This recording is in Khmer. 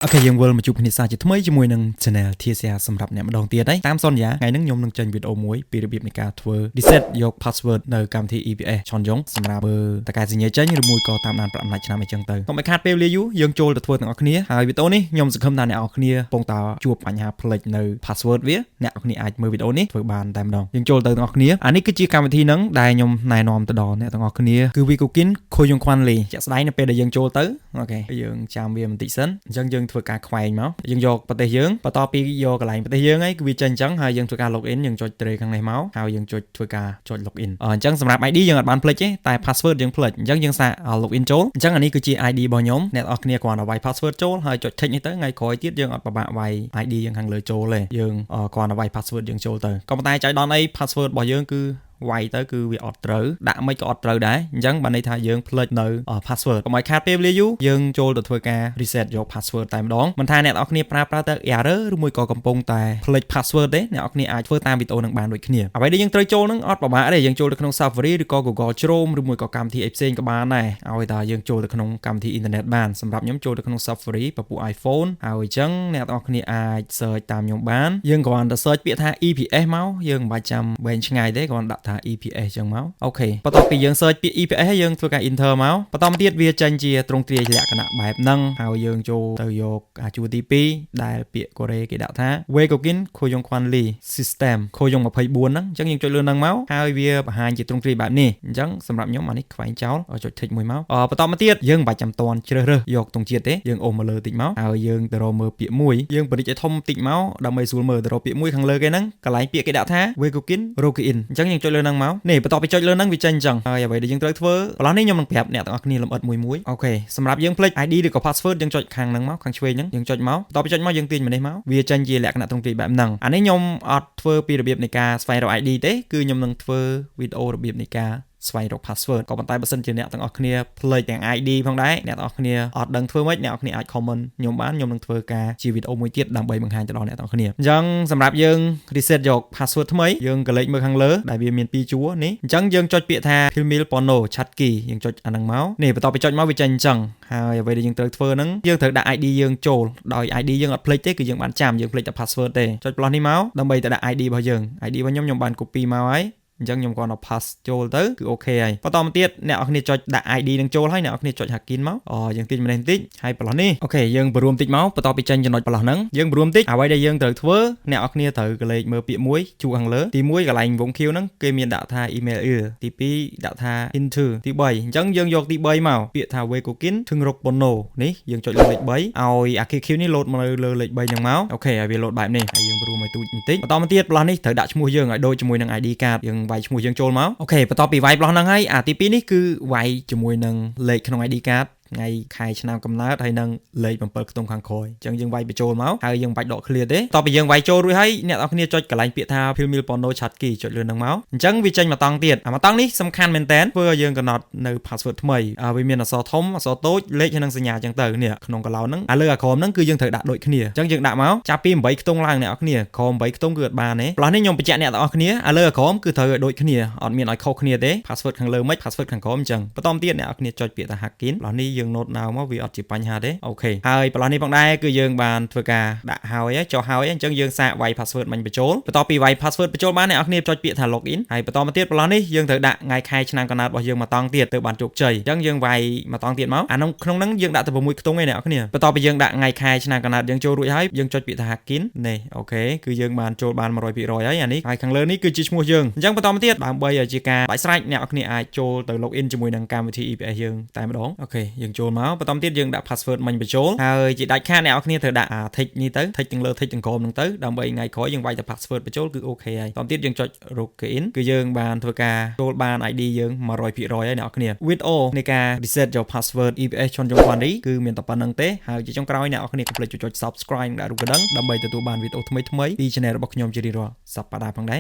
អូខេយើងវិលមកជួបគ្នាសាជាថ្មីជាមួយនឹង Channel TCR សម្រាប់អ្នកម្ដងទៀតហើយតាមសន្យាថ្ងៃនេះខ្ញុំនឹងចេញវីដេអូមួយពីរបៀបនៃការធ្វើ reset យក password នៅកម្មវិធី EPS ឆនយ៉ុងសម្រាប់មើលតការសញ្ញាចេញឬមួយក៏តាមដានប្រអប់អំណាចឆ្នាំអីចឹងទៅកុំឲ្យខាតពេលវេលាយូរយើងចូលទៅធ្វើទាំងអស់គ្នាហើយវីដេអូនេះខ្ញុំសង្ឃឹមថាអ្នកនរគ្នាកំពុងតែជួបបញ្ហាផ្លេចនៅ password វាអ្នកនរគ្នាអាចមើលវីដេអូនេះធ្វើបានតែម្ដងយើងចូលទៅទាំងអស់គ្នាអានេះគឺជាកម្មវិធីហ្នឹងដែលខ្ញុំណែនាំទៅដល់អ្នកទាំងអស់គ្នាគឺ Wikokin Khoyongkwanli ជាក់ស្ដែងនៅពេលដែលយើងចូលទៅអូខេយើងចាំវាបន្តិចសិនអញ្ចឹងយើងធ្វើការខ្វែងមកយើងយកប្រទេសយើងបន្ទាប់ពីយកកន្លែងប្រទេសយើងហើយគឺវាចេញអញ្ចឹងហើយយើងធ្វើការ login យើងចុច tray ខាងនេះមកហើយយើងចុចធ្វើការចុច login អញ្ចឹងសម្រាប់ ID យើងអត់បានផ្លេចទេតែ password យើងផ្លេចអញ្ចឹងយើងសាក login ចូលអញ្ចឹងអានេះគឺជា ID របស់ខ្ញុំអ្នកនរគ្នាគ្រាន់តែវាយ password ចូលហើយចុច tick នេះទៅថ្ងៃក្រោយទៀតយើងអត់ពិបាកវាយ ID យើងខាងលើចូលទេយើងគ្រាន់តែវាយ password យើងចូលទៅក៏ប៉ុន្តែចៃដន្យអី password របស់យើងគឺវាយទៅគឺវាអត់ត្រូវដាក់មិនក៏អត់ត្រូវដែរអញ្ចឹងបានន័យថាយើងផ្លេចនៅ password កុំឲ្យខាតពេលវេលាយូរយើងចូលទៅធ្វើការ reset យក password តែម្ដងមិនថាអ្នកនរគ្នាប្រើទៅ error ឬមួយក៏កំពុងតែផ្លេច password ទេអ្នកនរគ្នាអាចធ្វើតាមវីដេអូនឹងបានដូចគ្នាអ្វីដែលយើងត្រូវចូលនឹងអត់ពិបាកទេយើងចូលទៅក្នុង Safari ឬក៏ Google Chrome ឬមួយក៏កម្មវិធីផ្សេងក៏បានដែរឲ្យតែយើងចូលទៅក្នុងកម្មវិធីអ៊ីនធឺណិតបានសម្រាប់ខ្ញុំចូលទៅក្នុង Safari ពពុះ iPhone ហើយអញ្ចឹងអ្នកនរគ្នាអាច search តាមខ្ញុំបានយើងគ្រាន់តែ search ពាក្យថា EPS មកយើងមិនបាច់ចាំវែងឆ្ងាយទេគ្រាន់ដាក់ថា EPS អញ្ចឹងមកអូខេបន្ទាប់ពីយើង search ពាក្យ EPS ហើយយើងធ្វើការ enter មកបន្តមកទៀតវាចេញជាទ្រង់ទ្រាយលក្ខណៈបែបហ្នឹងហើយយើងចូលទៅយកអាជួរទី2ដែលពាក្យកូរ៉េគេដាក់ថា Wikokin Khoyongkwanli System Khoyong 24ហ្នឹងអញ្ចឹងយើងចុចលើហ្នឹងមកហើយវាបង្ហាញជាទ្រង់ទ្រាយបែបនេះអញ្ចឹងសម្រាប់ខ្ញុំអានេះខ្វែងចោលចុច tick មួយមកបន្តមកទៀតយើងមិនបាច់ចាំតន់ជ្រើសរើសយកទង់ជាតិទេយើងអូសមកលើតិចមកហើយយើងទៅរកមើលពាក្យមួយយើងបរិចឲ្យធំតិចមកដើម្បីស្រួលមើលទៅរកពាក្យមួយខាងលើគេហ្នឹងកន្លែងពាក្យគេដាក់ថា Wikokin Login អញ្ចឹងយើងចុចលើហ្នឹងមកនេះបន្តពីចុចលើហ្នឹងវាចេញអញ្ចឹងហើយអ្វីដែលយើងត្រូវធ្វើបន្លោះនេះខ្ញុំនឹងប្រាប់អ្នកទាំងអស់គ្នាលម្អិតមួយអូខេសម្រាប់យើងផ្លេច ID ឬក៏ password យើងចុចខាងហ្នឹងមកខាងឆ្វេងហ្នឹងយើងចុចមកបន្ទាប់ពីចុចមកយើងទាញមកនេះមកវាចេញជាលក្ខណៈទ្រង់ទ្រាយបែបហ្នឹងអានេះខ្ញុំអត់ធ្វើពីរបៀបនៃការស្វែងរក ID ទេគឺខ្ញុំនឹងធ្វើវីដេអូរបៀបនៃការស្វែងរក password ក៏ប៉ុន្តែបើសិនជាអ្នកទាំងអស់គ្នាផ្លេចទាំង ID ផងដែរអ្នកទាំងអស់គ្នាអត់ដឹងធ្វើម៉េចអ្នកទាំងអស់គ្នាអាច comment ខ្ញុំបានខ្ញុំនឹងធ្វើការជាវីដេអូមួយទៀតដើម្បីបង្ហាញទៅដល់អ្នកទាំងអស់គ្នាអញ្ចឹងសម្រាប់យើង reset យក password ថ្មីយើងក៏លេខមើលខាងលើដែលវាមាន2ជួរនេះអញ្ចឹងយើងចុចពាក្យថា Philmil Pono Chat Key យើងចុចអាហ្នឹងមកនេះបន្ទាប់ពីចុចមកវាចេញអញ្ចឹងហើយអ្វីដែលយើងត្រូវធ្វើហ្នឹងយើងត្រូវដាក់ ID យើងចូលដោយ ID យើងអត់ផ្លេចទេគឺយើងបានចាំយើងផ្លេចតែ password ទេចុចផ្លោះនេះមកដើម្បីទៅដាក់ ID របស់យើង ID របស់ខ្ញុំបាន copy មកហើយអញ្ចឹងខ្ញុំគ្រាន់តែ pass ចូលទៅគឺអូខេហើយបន្តមកទៀតអ្នកនរគ្នាចុចដាក់ ID នឹងចូលហើយអ្នកនរគ្នាចុច hackin មកយើងទាញម្នេះបន្តិចហើយប្រឡោះនេះអូខេយើងបរួមតិចមកបន្តពីចេញចំណុចប្រឡោះហ្នឹងយើងបរួមតិចអ្វីដែលយើងត្រូវធ្វើអ្នកនរគ្នាត្រូវកលេចមើលពាក្យមួយជួរខាងលើទី1កន្លែងវងខៀវហ្នឹងគេមានដាក់ថា email ទី2ដាក់ថា into ទី3អញ្ចឹងយើងយកទី3មកពាក្យថា Wikokin Khoyongkwanli នេះយើងចុចលើលេខ3ឲ្យអា QQ នេះលោតមកលើលេខ3ហ្នឹងមកអូខេហើយវាលោតបែបនេះហើយយើងបរួមឲ្យទូចបន្តិចបន្តមកទៀតប្រឡោះនេះត្រូវដាក់ឈ្មោះយើងឲ្យដូចជាមួយនឹង ID card យើងវាយឈ្មោះយើងចូលមកអូខេបន្ទាប់ពីវាយប្លោះហ្នឹងហើយអាទី2នេះគឺវាយជាមួយនឹងលេខក្នុង ID card ថ្ងៃខែឆ្នាំកំណើតហើយនឹងលេខ7ខ្ទង់ខាងក្រោយអញ្ចឹងយើងវាយបញ្ចូលមកហើយយើងបាច់ដក clear ទេតោះពីយើងវាយចូលរួចហើយអ្នកនរគ្នាចុចកន្លែងពាក្យថា Philmil Pono Chat Key ចុចលើហ្នឹងមកអញ្ចឹងវាចេញមកតង់ទៀតអាមកតង់នេះសំខាន់មែនតើធ្វើឲ្យយើងកំណត់នៅ password ថ្មីវាមានអក្សរធំអក្សរតូចលេខហើយនឹងសញ្ញាអញ្ចឹងទៅនេះក្នុងកន្លោហ្នឹងលើអាក្រមហ្នឹងគឺយើងត្រូវដាក់ដូចគ្នាអញ្ចឹងយើងដាក់មកចាប់ពី8ខ្ទង់ឡើងអ្នកនរគ្នាក្រម8ខ្ទង់គឺអត់បានទេផ្លោះនេះខ្ញុំបញ្ជាក់អ្នកនរគ្នាលើអាក្រមគឺត្រូវឲ្យដូចគ្នាអត់មានឲ្យខុសគ្នាទេ password ខាងលើមិន password ខាងក្រោមអញ្ចឹងបន្តទៀតអ្នកនរគ្នាចុចពាក្យថា hackin ផ្លោះនេះយើង note now មកវាអត់ជាបញ្ហាទេអូខេហើយប្រឡោះនេះផងដែរគឺយើងបានធ្វើការដាក់ហើយចុះហើយអញ្ចឹងយើងសាកវាយ password មិញបញ្ចូលបន្ទាប់ពីវាយ password បញ្ចូលបានអ្នកនរគ្នាចុចពាក្យថា login ហើយបន្តមកទៀតប្រឡោះនេះយើងត្រូវដាក់ថ្ងៃខែឆ្នាំកំណើតរបស់យើងមកតង់ទៀតទៅបានជោគជ័យអញ្ចឹងយើងវាយមកតង់ទៀតមកអាក្នុងហ្នឹងយើងដាក់ទៅ6ខ្ទង់ឯអ្នកនរគ្នាបន្ទាប់ពីយើងដាក់ថ្ងៃខែឆ្នាំកំណើតយើងចូលរួចហើយយើងចុចពាក្យថា hackin នេះអូខេគឺយើងបានចូលបាន 100% ហើយអានេះហើយខាងលើនេះគឺជាឈ្មោះយើងអញ្ចឹងបន្តមកទៀតដើម្បីឲ្យជាការបាច់ស្រេចអ្នកនរគ្នាអាចចូលទៅ login ជាមួយនឹងកម្មវិធី EPS យើងតែម្ដងអូខេយើងចូលមកបន្តទៀតយើងដាក់ password មិញបញ្ចូលហើយជាដាច់ខាតអ្នកនរគ្នាត្រូវដាក់ tick នេះទៅ tick ទាំងលើ tick ទាំងក្រោមហ្នឹងទៅដើម្បីថ្ងៃក្រោយយើងវាយតែ password បញ្ចូលគឺអូខេហើយបន្តទៀតយើងចុច login គឺយើងបានធ្វើការចូលបាន ID យើង 100% ហើយអ្នកនរគ្នាវីដេអូនៃការ reset your password EPS ឆនយ៉ុងវ៉ាន់នេះគឺមានតែប៉ុណ្្នឹងទេហើយជាចុងក្រោយអ្នកនរគ្នាកុំភ្លេចចុច subscribe និងដាក់រូបកណ្ដឹងដើម្បីទទួលបានវីដេអូថ្មីៗពី channel របស់ខ្ញុំជារៀងរាល់សប្តាហ៍ផងដែរ